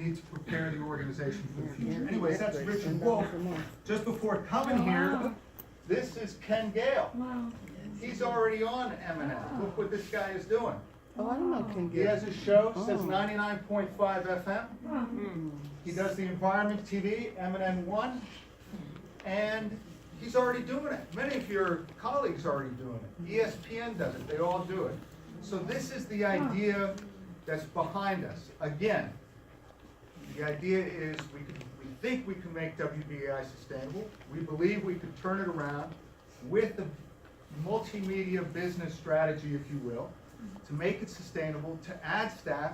need to prepare the organization for the future. Anyways, that's Richard Wolf. Just before coming here, this is Ken Gale. He's already on MNN. Look what this guy is doing. Oh, I don't know Ken He Gale. has a show, says 99.5 FM. He does the Environment TV, MNN1, and he's already doing it. Many of your colleagues are already doing it. ESPN does it. They all do it. So this is the idea that's behind us. Again, the idea is we think we can make WBAI sustainable. We believe we could turn it around with a multimedia business strategy, if you will, to make it sustainable, to add staff.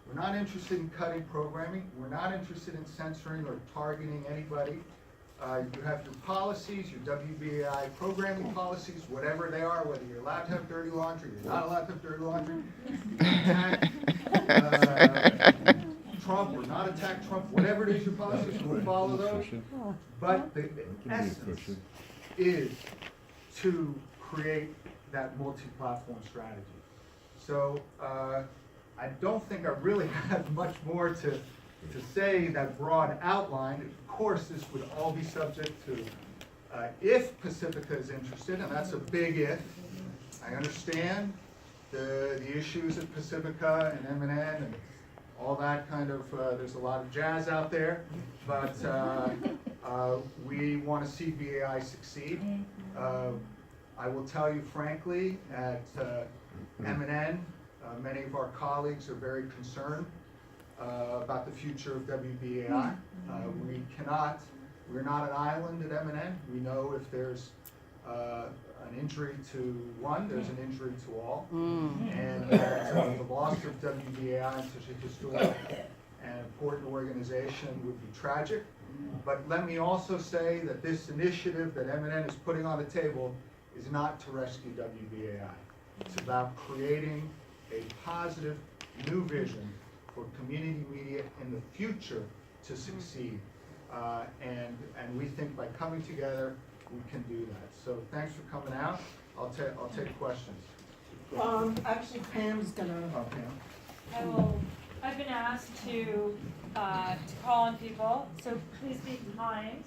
We're not interested in cutting programming. We're not interested in censoring or targeting anybody. You have your policies, your WBAI programming policies, whatever they are, whether you're allowed to have dirty laundry, you're not allowed to have dirty laundry. Attack Trump or not attack Trump, whatever it is your policies, we'll follow those. But the essence is to create that multi-platform strategy. So I don't think I really have much more to say, that broad outline. Of course, this would all be subject to, if Pacifica is interested, and that's a big if. I understand the issues at Pacifica and MNN and all that kind of, there's a lot of jazz out there, but we want to see BAI succeed. I will tell you frankly, at MNN, many of our colleagues are very concerned about the future of WBAI. We're not an island at MNN. We know if there's an injury to one, there's an injury to all. And the loss of WBAI in such a historic and important organization would be tragic. But let me also say that this initiative that MNN is putting on the table is not to rescue WBAI. It's about creating a positive new vision for community media in the future to succeed. And we think by coming together, we can do that. So thanks for coming out. I'll take questions. Actually, Pam's gonna. Oh, Pam. I've been asked to call on people, so please be kind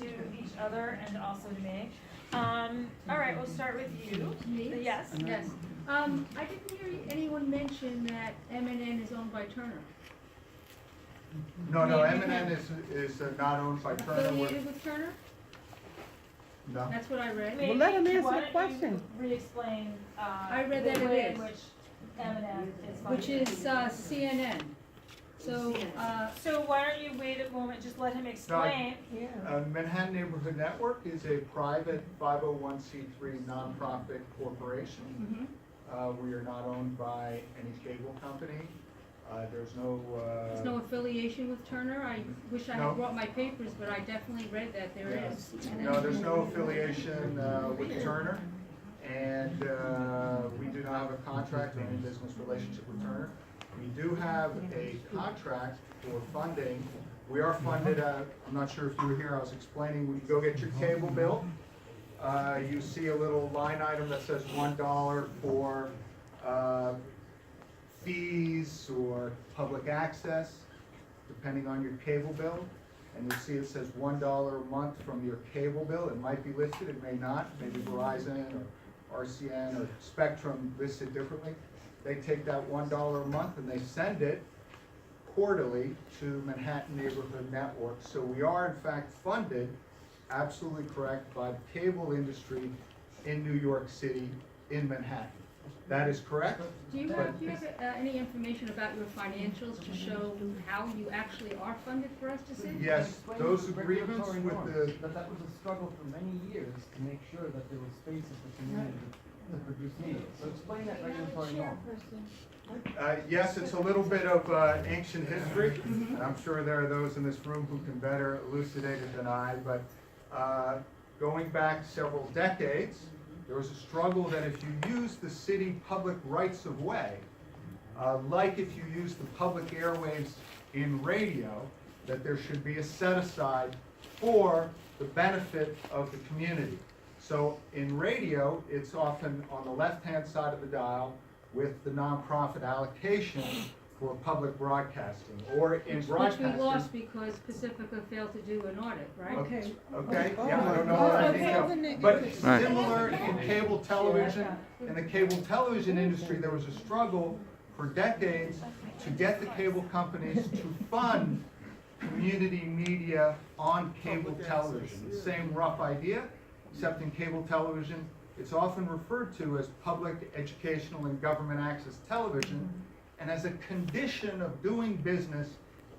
to each other and also to me. All right, we'll start with you. Me? Yes. Yes. I didn't hear anyone mention that MNN is owned by Turner. No, MNN is not owned by Turner. Affiliated with Turner? No. That's what I read. Well, let him answer Why the don't you question. re-explain I read that the it way is. in which MNN is Which funded. is CNN. So, So why don't you wait a moment, just let him explain. Manhattan Neighborhood Network is a private 501c3 nonprofit corporation. We are not owned by any cable company. There's no there's no affiliation with Turner. I wish I No. had brought my papers, but I definitely read that there is. No, there's no affiliation with Turner, and we do not have a contract or any business relationship with Turner. We do have a contract for funding. We are funded, I'm not sure if you were here, I was explaining, when you go get your cable bill, you see a little line item that says $1 for fees or public access, depending on your cable bill. And you'll see it says $1 a month from your cable bill. It might be listed, it may not. Maybe Verizon or RCN or Spectrum listed differently. They take that $1 a month and they send it quarterly to Manhattan Neighborhood Network. So we are in fact funded, absolutely correct, by the cable industry in New York City, in Manhattan. That is correct. Do you have any information about your financials to show how you actually are funded for us to see? Yes, those agreements with the, But that was a struggle for many years to make sure that there was space in the community to produce media. So explain that regulatory norm. yes, it's a little bit of ancient history, and I'm sure there are those in this room who can better elucidate it than I, but going back several decades, there was a struggle that if you use the city public rights of way, like if you use the public airwaves in radio, that there should be a set aside for the benefit of the community. So in radio, it's often on the left-hand side of the dial with the nonprofit allocation for public broadcasting, or in Which broadcasting. we lost because Pacifica failed to do an audit, right? Okay. Okay, Oh, yeah, I don't know oh, what I okay. think of. But similar in cable television, in the cable television industry, there was a struggle for decades to get the cable companies to fund community media on cable television. The same rough idea, except in cable television, it's often referred to as public, educational, and government access television. And as a condition of doing business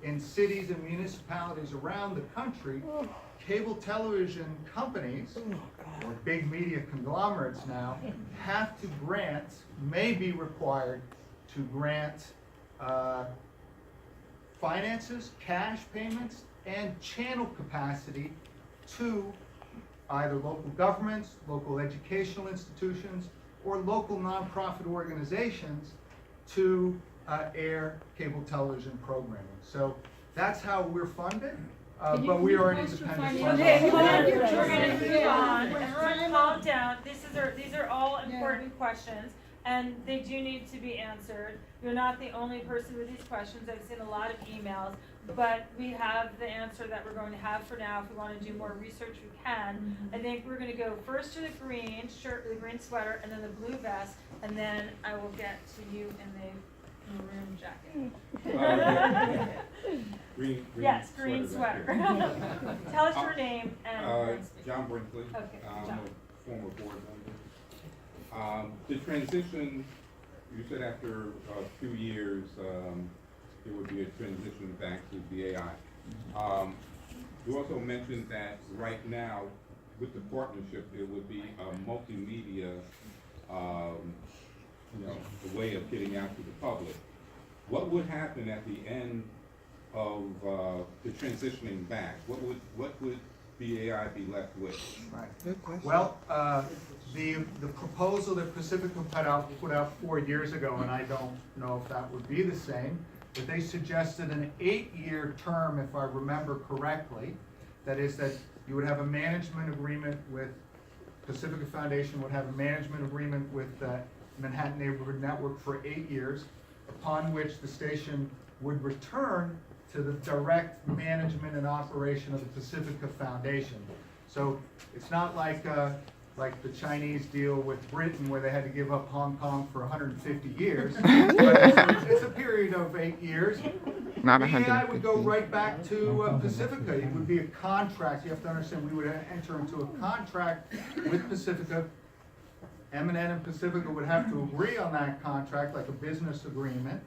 in cities and municipalities around the country, cable television companies, or big media conglomerates now, have to grant, may be required to grant finances, cash payments, and channel capacity to either local governments, local educational institutions, or local nonprofit organizations to air cable television programming. So that's how we're funded, Can you but we are an post your independent. financials? Okay, hold on, Yeah. we're gonna move on, Yeah. everyone calm down, these are all important questions, and they do need to be answered. You're not the only person with these questions, I've seen a lot of emails, but we have the answer that we're going to have for now. If we wanna do more research, we can. I think we're gonna go first to the green shirt, the green sweater, and then the blue vest, and then I will get to you in the maroon jacket. Green Yes, green sweater. Tell us your name and. John Brinkley. Okay, I'm John. a former board member. The transition, you said after a few years, there would be a transition back to BAI. You also mentioned that right now, with the partnership, it would be a multimedia, a way of getting out to the public. What would happen at the end of the transitioning back? What would BAI be left with? Right. Good question. Well, the proposal that Pacifica put out 4 years ago, and I don't know if that would be the same, but they suggested an 8-year term, if I remember correctly. That is that you would have a management agreement with, Pacifica Foundation would have a management agreement with Manhattan Neighborhood Network for 8 years, upon which the station would return to the direct management and operation of the Pacifica Foundation. So it's not like the Chinese deal with Britain where they had to give up Hong Kong for 150 years. But it's a period of 8 years. Not BAI would go 150. right back to Pacifica. It would be a contract. You have to understand, we would enter into a contract with Pacifica. MNN and Pacifica would have to agree on that contract, like a business agreement.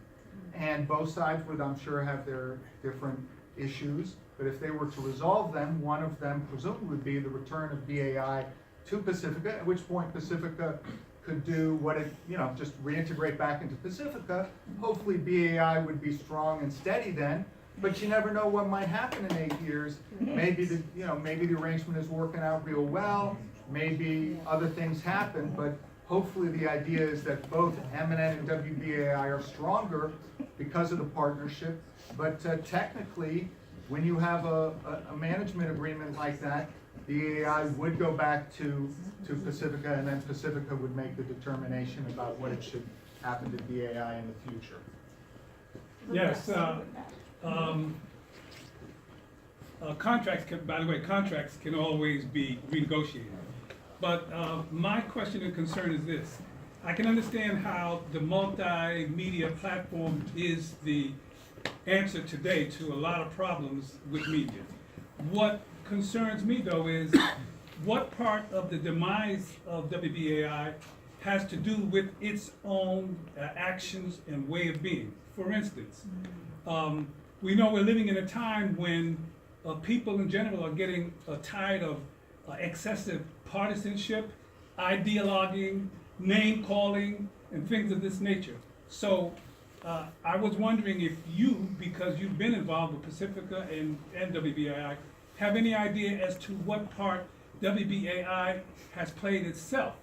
And both sides would, I'm sure, have their different issues. But if they were to resolve them, one of them presumably would be the return of BAI to Pacifica, at which point Pacifica could do what it, just reintegrate back into Pacifica. Hopefully BAI would be strong and steady then, but you never know what might happen in 8 years. Maybe the arrangement is working out real well, maybe other things happen, but hopefully the idea is that both MNN and WBAI are stronger because of the partnership. But technically, when you have a management agreement like that, the BAI would go back to Pacifica, and then Pacifica would make the determination about what it should happen to BAI in the future. Yes, contracts can always be renegotiated. But my question and concern is this. I can understand how the multimedia platform is the answer today to a lot of problems with media. What concerns me though is what part of the demise of WBAI has to do with its own actions and way of being. For instance, we know we're living in a time when people in general are getting tired of excessive partisanship, ideologuing, name calling, and things of this nature. So I was wondering if you, because you've been involved with Pacifica and WBAI, have any idea as to what part WBAI has played itself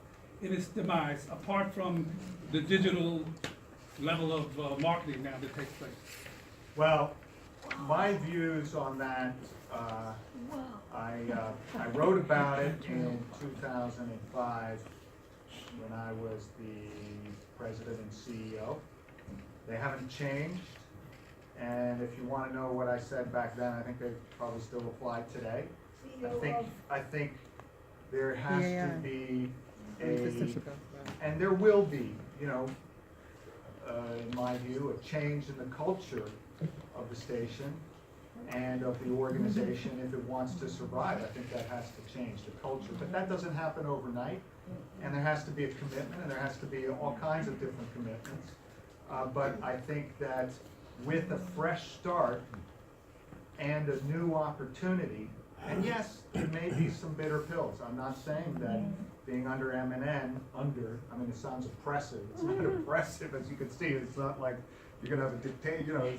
in its demise, apart from the digital level of marketing now that takes place? Well, my views on that, I wrote about it in 2005 when I was the president and CEO. They haven't changed. if you wanna know what I said back then, I think they probably still apply today. I think there has to be and there will be, you know, in my view, a change in the culture of the station and of the organization if it wants to survive. I think that has to change the culture, but that doesn't happen overnight. And there has to be a commitment, and there has to be all kinds of different commitments. But I think that with a fresh start and a new opportunity, and yes, there may be some bitter pills. I'm not saying that being under MNN, I mean, it sounds oppressive. It's not oppressive, as you can see. It's not like you're gonna have a dictator, you know,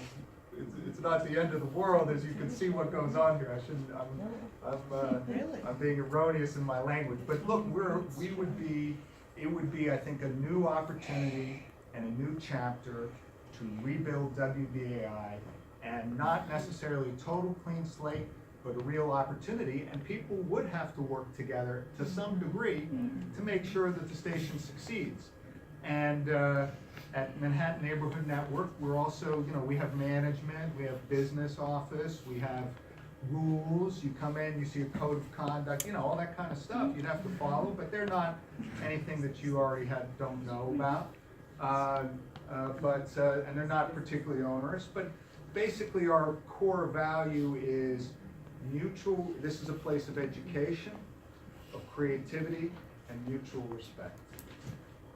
it's not the end of the world, as you can see what goes on here. I'm being erroneous in my language. But look, it would be, I think, a new opportunity and a new chapter to rebuild WBAI, and not necessarily a total clean slate, but a real opportunity, and people would have to work together to some degree to make sure that the station succeeds. And at Manhattan Neighborhood Network, we're also, you know, we have management, we have business office, we have rules. You come in, you see a code of conduct, you know, all that kind of stuff you'd have to follow, but they're not anything that you already don't know about. And they're not particularly onerous, but basically our core value is mutual. This is a place of education, of creativity, and mutual respect.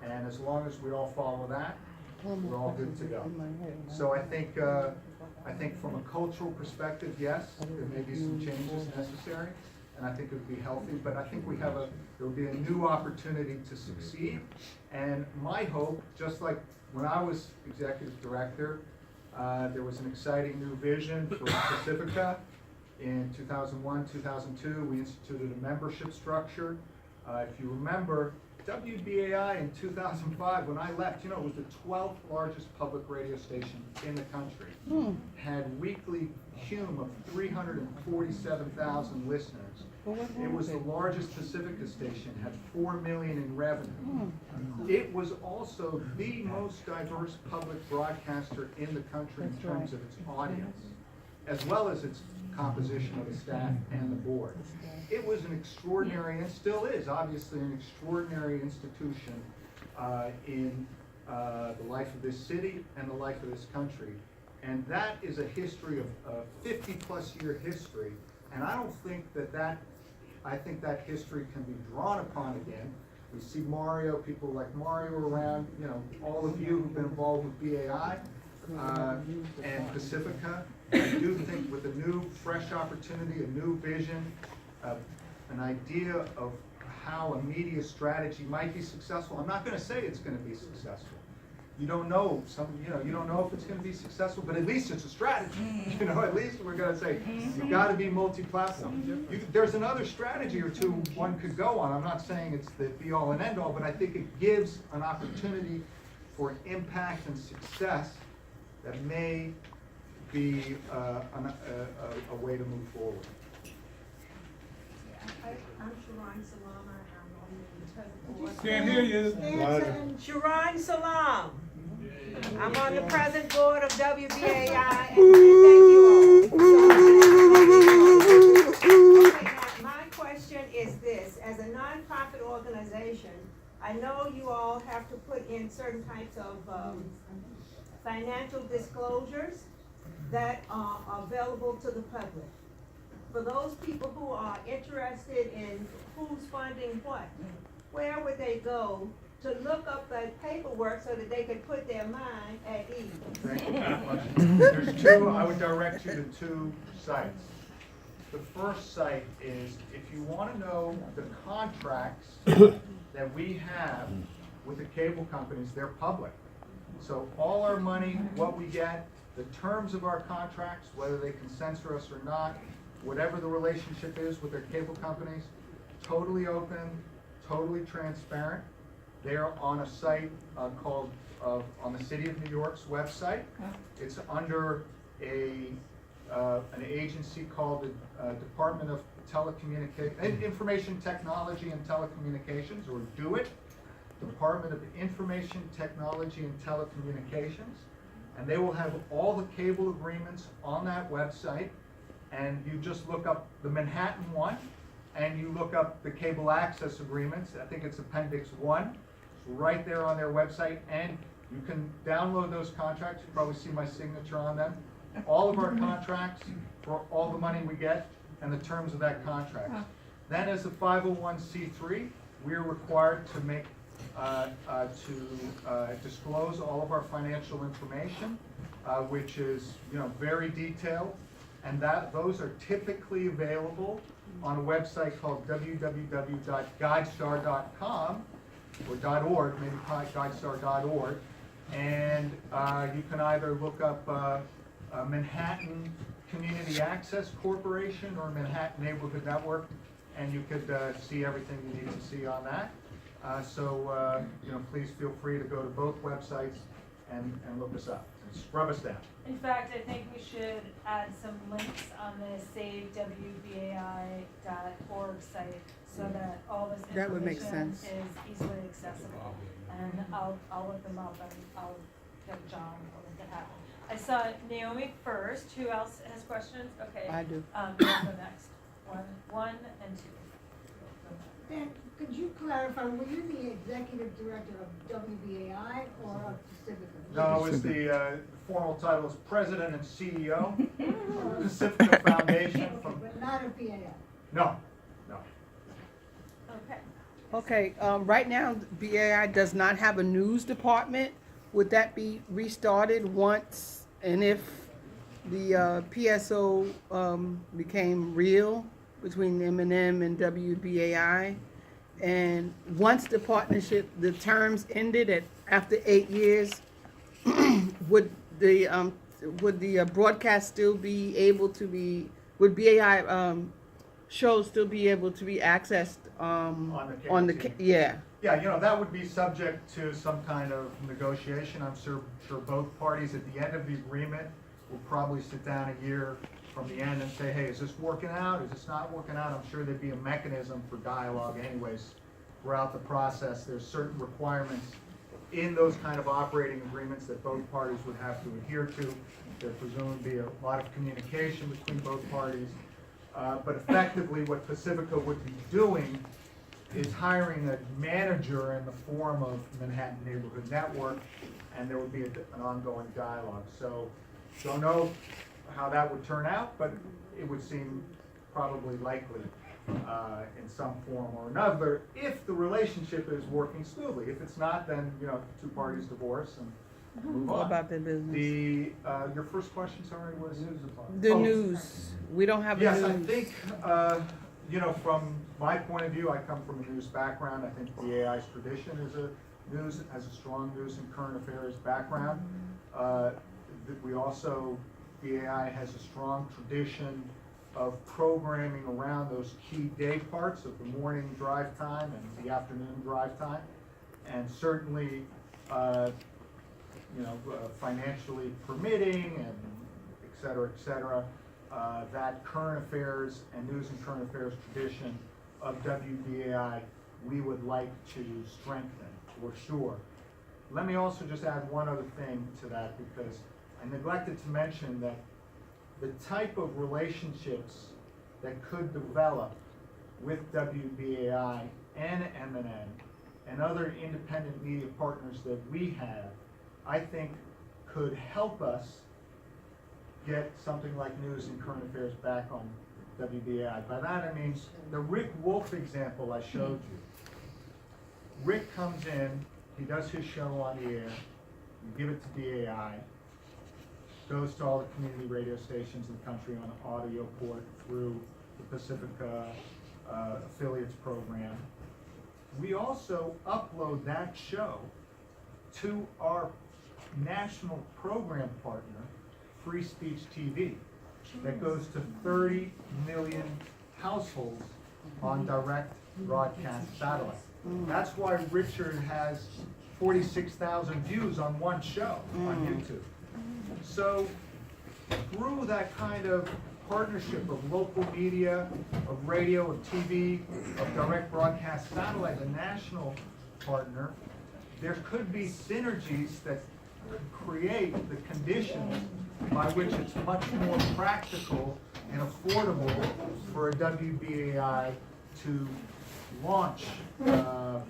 And as long as we all follow that, we're all good to go. So I think from a cultural perspective, yes, there may be some changes necessary, and I think it would be healthy, but I think there will be a new opportunity to succeed. And my hope, just like when I was executive director, there was an exciting new vision for Pacifica. In 2001, 2002, we instituted a membership structure. If you remember, WBAI in 2005, when I left, you know, it was the 12th largest public radio station in the country. Had weekly cume of 347,000 listeners. It was the largest Pacifica station, had $4 million in revenue. It was also the most diverse public broadcaster in the country in terms of its audience, as well as its composition of the staff and the board. It was an extraordinary, and still is, obviously, an extraordinary institution in the life of this city and the life of this country. And that is a history of a 50-plus year history. And I don't think I think that history can be drawn upon again. We see people like Mario around, you know, all of you who've been involved with BAI and Pacifica. I do think with a new, fresh opportunity, a new vision, an idea of how a media strategy might be successful. I'm not going to say it's going to be successful. You don't know. You don't know if it's going to be successul, but at least it's a strategy. You know, at least we're going to say you've got to be multi-platform. There's another strategy or two one could go on. I'm not saying it's the be-all and end-all, but I think it gives an opportunity for impact and success that may be a way to move forward. I'm Sharine Salama, I'm on the present board. Can't hear you. Sharine Salam. I'm on the present board of WBAI, and thank you all. Okay, now, my question is this. As a nonprofit organization, I know you all have to put in certain types of financial disclosures that are available to the public. For those people who are interested in who's funding what, where would they go to look up the paperwork so that they could put their mind at ease? Thank you for that question. There's two, I would direct you to two sites. The first site is, if you want to know the contracts that we have with the cable companies, they're public. So all our money, what we get, the terms of our contracts, whether they can censor us or not, whatever the relationship is with their cable companies, totally open, totally transparent. They're on a site called, on the City of New York's website. It's under an agency called the Department of Information Technology and Telecommunications, or DOIT, Department of Information Technology and Telecommunications. and they will have all the cable agreements on that website, and you just look up the Manhattan one, and you look up the cable access agreements. I think it's Appendix 1. It's right there on their website, and you can download those contracts. You probably see my signature on them. All of our contracts for all the money we get and the terms of that contract. Then as a 501c3, we're required to make disclose all of our financial information, which is very detailed, and those are typically available on a website called www.guidestar.com or .org, maybe guidestar.org, and you can either look up Manhattan Community Access Corporation or Manhattan Neighborhood Network, and you could see everything you need to see on that. So please feel free to go to both websites and look us up and scrub us down. In fact, I think we should add some links on the savewbai.org site so that all this That would make information sense. is easily accessible. And I'll look them up and I'll get John to make it happen. I saw Naomi first. Who else has questions? Okay. I do. We'll go next. One and two. Dan, could you clarify, were you the executive director of WBAI or of Pacifica? No, it's the formal title is President and CEO of the Pacifica Foundation. Okay, but not of BAI. No. Okay. Okay, right now, BAI does not have a news department. Would that be restarted once, and if the PSO became real between MNN and WBAI? And once the partnership, the terms ended after 8 years, would the broadcast still be able to be, would BAI shows still be able to be accessed on the TV. yeah? Yeah, that would be subject to some kind of negotiation. I'm sure both parties at the end of the agreement will probably sit down a year from the end and say, hey, is this working out? Is this not working out? I'm sure there'd be a mechanism for dialogue anyways throughout the process. There's certain requirements in those kind of operating agreements that both parties would have to adhere to. There's presumably be a lot of communication between both parties. But effectively what Pacifica would be doing is hiring a manager in the form of Manhattan Neighborhood Network, and there would be an ongoing dialogue. So don't know how that would turn out, but it would seem probably likely in some form or another if the relationship is working smoothly. If it's not, then two parties divorce and move What on. about the business? Your first question, sorry, was News department. The Oh. news. We don't have a Yes, news. I think, from my point of view, I come from a news background. I think BAI's tradition has a strong news and current affairs background. We also, BAI has a strong tradition of programming around those key day parts of the morning drive time and the afternoon drive time. And certainly, financially permitting and et cetera, that current affairs and news and current affairs tradition of WBAI, we would like to strengthen for sure. Let me also just add one other thing to that, because I neglected to mention that the type of relationships that could develop with WBAI and MNN and other independent media partners that we have, I think could help us get something like news and current affairs back on WBAI. By that I mean the Rick Wolf example I showed you. Rick comes in, he does his show on the air, you give it to BAI, goes to all the community radio stations in the country on audio port through the Pacifica affiliates program. We also upload that show to our national program partner, Free Speech TV, that goes to 30 million households on direct broadcast satellite. That's why Richard has 46,000 views on one show on YouTube. So through that kind of partnership of local media, of radio, of TV, of direct broadcast satellite, a national partner, there could be synergies that create the conditions by which it's much more practical and affordable for a WBAI to launch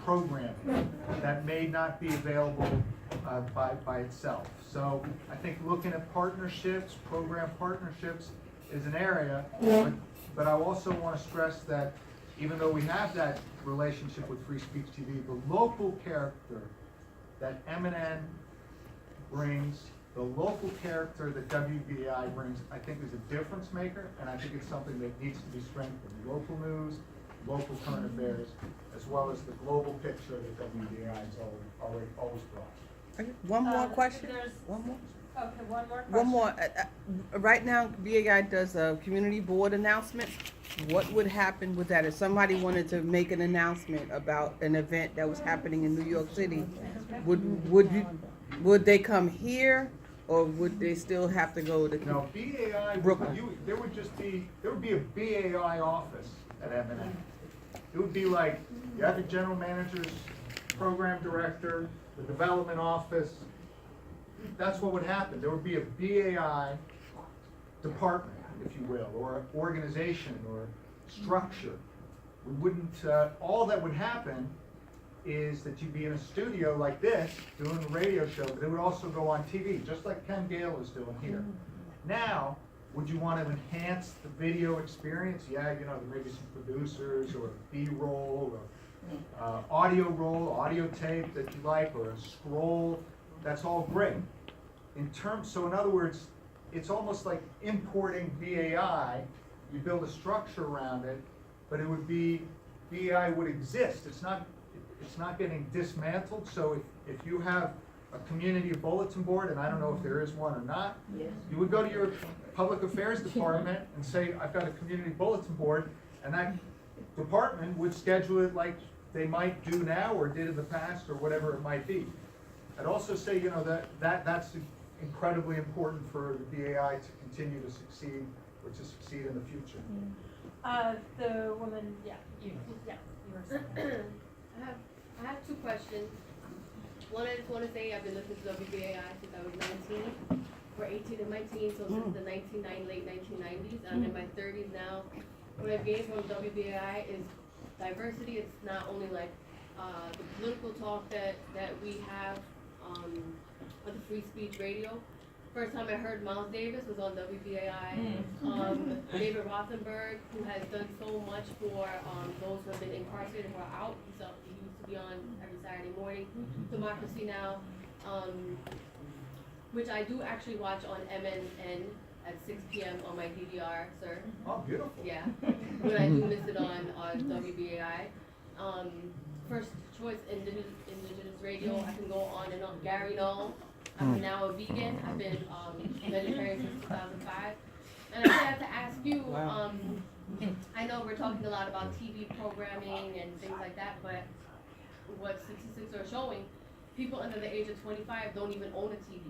programming that may not be available by itself. So I think looking at partnerships, program partnerships is an area, but I also want to stress that even though we have that relationship with Free Speech TV, the local character that MNN brings, the local character that WBAI brings, I think is a difference maker, and I think it's something that needs to be strengthened. Local news, local current affairs, as well as the global picture that WBAI has always brought. Okay, one more question? there's- One more? Okay, one more question. One more. Right now, BAI does a community board announcement. What would happen with that if somebody wanted to make an announcement about an event that was happening in New York City? Would they come here, or would they still have to go to? No, BAI, Brooklyn. there would be a BAI office at MNN. It would be like, you have the general manager's program director, the development office. That's what would happen. There would be a BAI department, if you will, or organization, or structure. We wouldn't, all that would happen is that you'd be in a studio like this, doing a radio show, but it would also go on TV, just like Ken Gale is doing here. Now, would you want to enhance the video experience? Yeah, you know, there may be some producers, or B-roll, or audio roll, audio tape that you like, or a scroll. That's all great. So in other words, it's almost like importing BAI. You build a structure around it, but it would be, BAI would exist. It's not getting dismantled. So if you have a community bulletin board, and I don't know if there is one or not, you would go to your public affairs department and say, I've got a community bulletin board, and that department would schedule it like they might do now or did in the past, or whatever it might be. I'd also say, you know, that's incredibly important for the BAI to continue to succeed, or to succeed in the future. The woman, you were saying. I have two questions. One, I just want to say I've been listening to WBAI since I was 19. We're 18 in my teens, so since the late 1990s. I'm in my 30s now. What I've gained from WBAI is diversity. It's not only like the political talk that we have on the free speech radio. First time I heard Miles Davis was on WBAI. David Rothenberg, who has done so much for those who have been incarcerated who are out. He used to be on every Saturday morning. Democracy Now! Which I do actually watch on MNN at 6 p.m. on my DVR, sir. Oh, beautiful. Yeah, but I do miss it on WBAI. First choice indigenous radio. I can go on and on. Gary Null. I'm now a vegan. I've been vegetarian since 2005. And I have to ask you, I know we're talking a lot about TV programming and things like that, but what statistics are showing, people under the age of 25 don't even own a TV.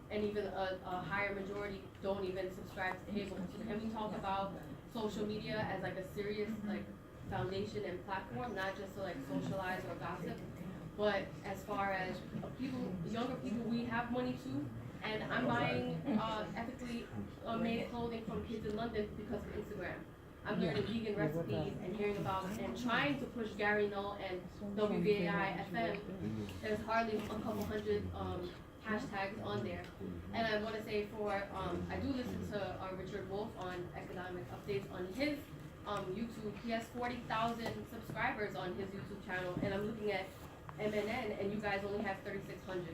And even a higher majority don't even subscribe to cable. So can we talk about social media as like a serious like foundation and platform, not just to like socialize or gossip, but as far as younger people, we have money too. And I'm buying ethically made clothing from kids in London because of Instagram. I'm learning vegan recipes and hearing about and trying to push Gary Null and WBAI FM. There's hardly a couple hundred hashtags on there. And I want to say I do listen to Richard Wolf on economic updates on his YouTube. He has 40,000 subscribers on his YouTube channel, and I'm looking at MNN, and you guys only have 3,600.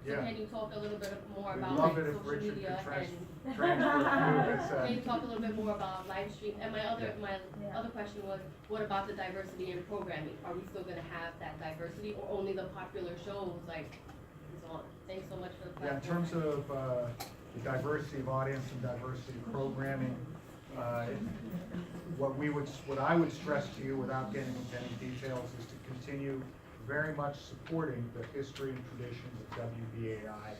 So Yeah. can you talk a little bit more We'd about love like, it if social Richard media could and transfer can you talk a little bit more about live stream? And my other question was, what about the diversity in programming? Are we still going to have that diversity, or only the popular shows like and so on? Thanks so much for the Yeah, in platform. terms of the diversity of audience and diversity of programming, what I would stress to you without getting into any details is to continue very much supporting the history and traditions of WBAI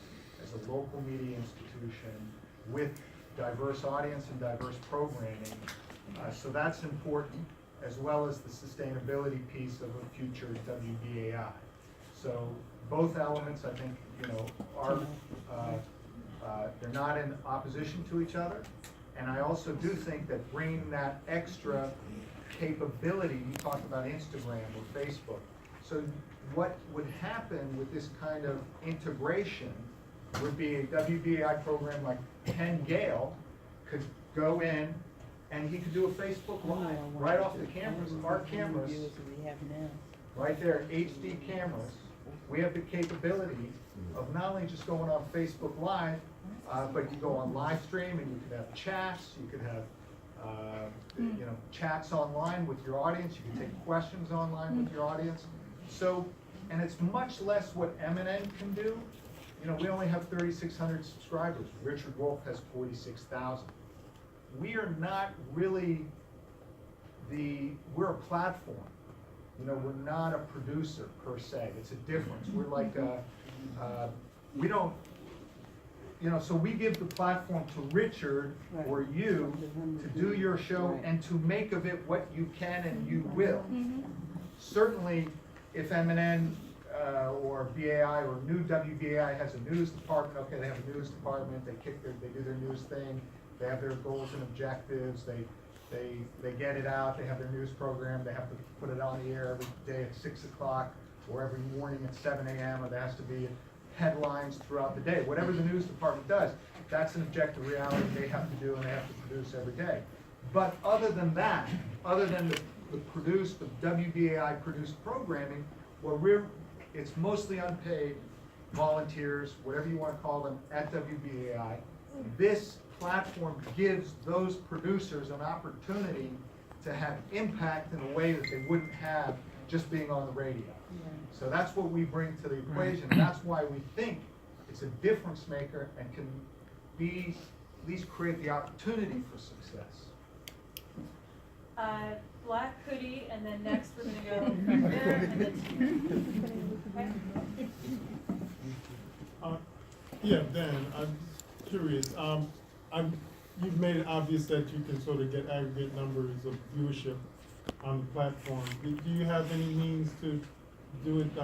as a local media institution with diverse audience and diverse programming. So that's important, as well as the sustainability piece of a future WBAI. So both elements, I think, are, they're not in opposition to each other. And I also do think that bringing that extra capability, you talked about Instagram or Facebook. So what would happen with this kind of integration would be a WBAI program like Ken Gale could go in and he could do a Facebook Live right off the cameras. Our cameras, right there, HD cameras, we have the capability of not only just going on Facebook Live, but you go on live stream and you could have chats, you could have chats online with your audience, you can take questions online with your audience. So, and it's much less what MNN can do. We only have 3,600 subscribers. Richard Wolf has 46,000. We are not really we're a platform. We're not a producer per se. It's a difference. We're like we don't, so we give the platform to Richard or you to do your show and to make of it what you can and you will. Certainly, if MNN or BAI or new WBAI has a news department, okay, they have a news department, they do their news thing, they have their goals and objectives, they get it out, they have their news program, they have to put it on the air every day at 6 o'clock or every morning at 7 a.m. or there has to be headlines throughout the day. Whatever the news department does, that's an objective reality they have to do and they have to produce every day. But other than that, other than the WBAI produced programming, it's mostly unpaid volunteers, whatever you want to call them, at WBAI. This platform gives those producers an opportunity to have impact in a way that they wouldn't have just being on the radio. So that's what we bring to the equation, and that's why we think it's a difference maker and can be, at least create the opportunity for success. Black hoodie, and then next we're gonna go from there, and then okay. Yeah, Dan, I'm curious. You've made it obvious that you can sort of get aggregate numbers of viewership on the platform. Do you have any means to do it,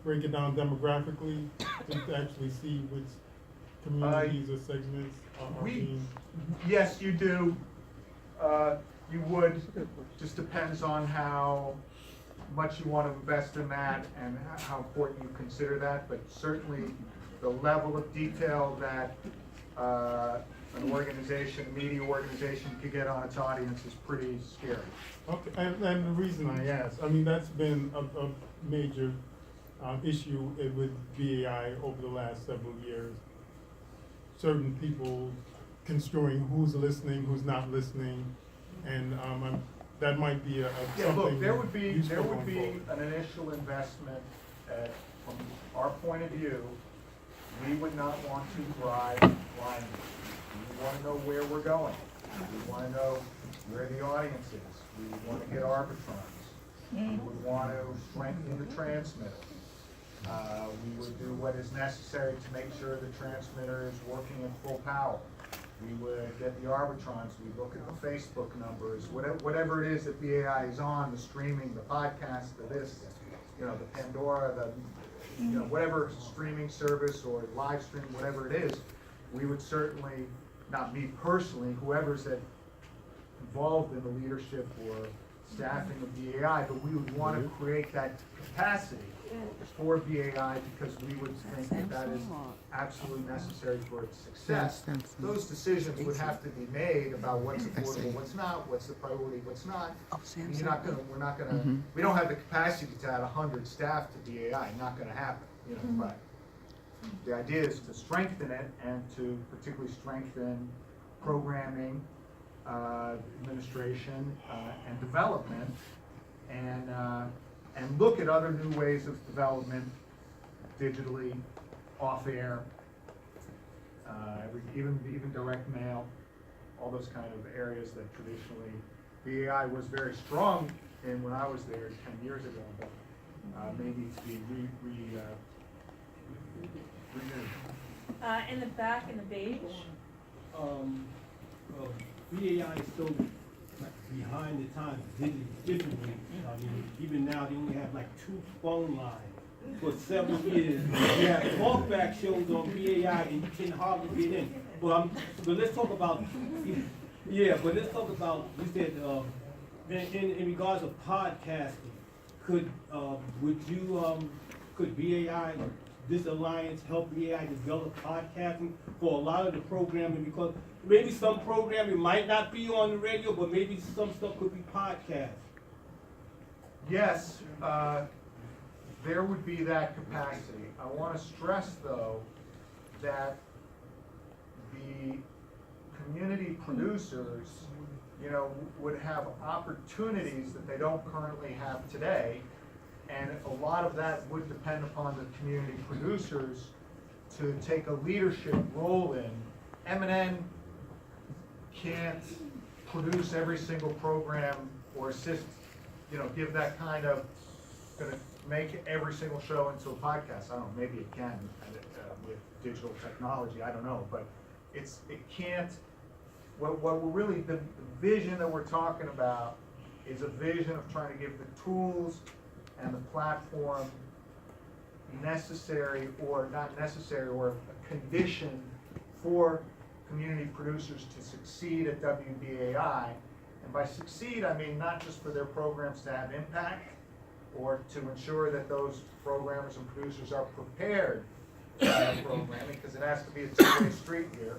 break it down demographically to actually see which communities or segments are being? Yes, you do. You would, just depends on how much you want to invest in that and how important you consider that, but certainly the level of detail that an organization, a media organization could get on its audience is pretty scary. Okay, and the reason I ask, that's been a major issue with BAI over the last several years. Certain people construing who's listening, who's not listening, and that might be something. Look, there would be forward. an initial investment from our point of view. We would not want to drive blindly. We want to know where we're going. We want to know where the audience is. We want to get arbitrage. We would want to strengthen the transmitter. We would do what is necessary to make sure the transmitter is working at full power. We would get the arbitrage. We look at the Facebook numbers, whatever it is that BAI is on, the streaming, the podcast, the Pandora, whatever streaming service or live stream, whatever it is, we would certainly, not me personally, whoever's involved in the leadership or staffing of BAI, but we would want to create that capacity for BAI because we would think that is absolutely necessary for its success. Those decisions would have to be made about what's affordable, what's not, what's the priority, what's not. We don't have the capacity to add 100 staff to BAI, not gonna happen, but the idea is to strengthen it and to particularly strengthen programming, administration, and development, and look at other new ways of development, digitally, off-air, even direct mail, all those kind of areas that traditionally BAI was very strong in when I was there 10 years ago, but may need to be renewed. In the back, in the beige. BAI is still behind the times digitally. Even now they only have like 2 phone lines for several years. You have talkback shows on BAI and you can hardly get in. But let's talk about, yeah, but let's talk about, you said, in regards of podcasting, could BAI, this alliance help BAI develop podcasting for a lot of the programming? Because maybe some programming might not be on the radio, but maybe some stuff could be podcast. Yes, there would be that capacity. I want to stress, though, that the community producers, you know, would have opportunities that they don't currently have today, and a lot of that would depend upon the community producers to take a leadership role in. MNN can't produce every single program or assist, you know, give that kind of, gonna make every single show into a podcast. I don't know, maybe it can with digital technology, I don't know, but it can't. What we're really, the vision that we're talking about is a vision of trying to give the tools and the platform necessary or not necessary, or a condition for community producers to succeed at WBAI. And by succeed, I mean not just for their programs to have impact, or to ensure that those programmers and producers are prepared for that programming, because it has to be a two-way street here.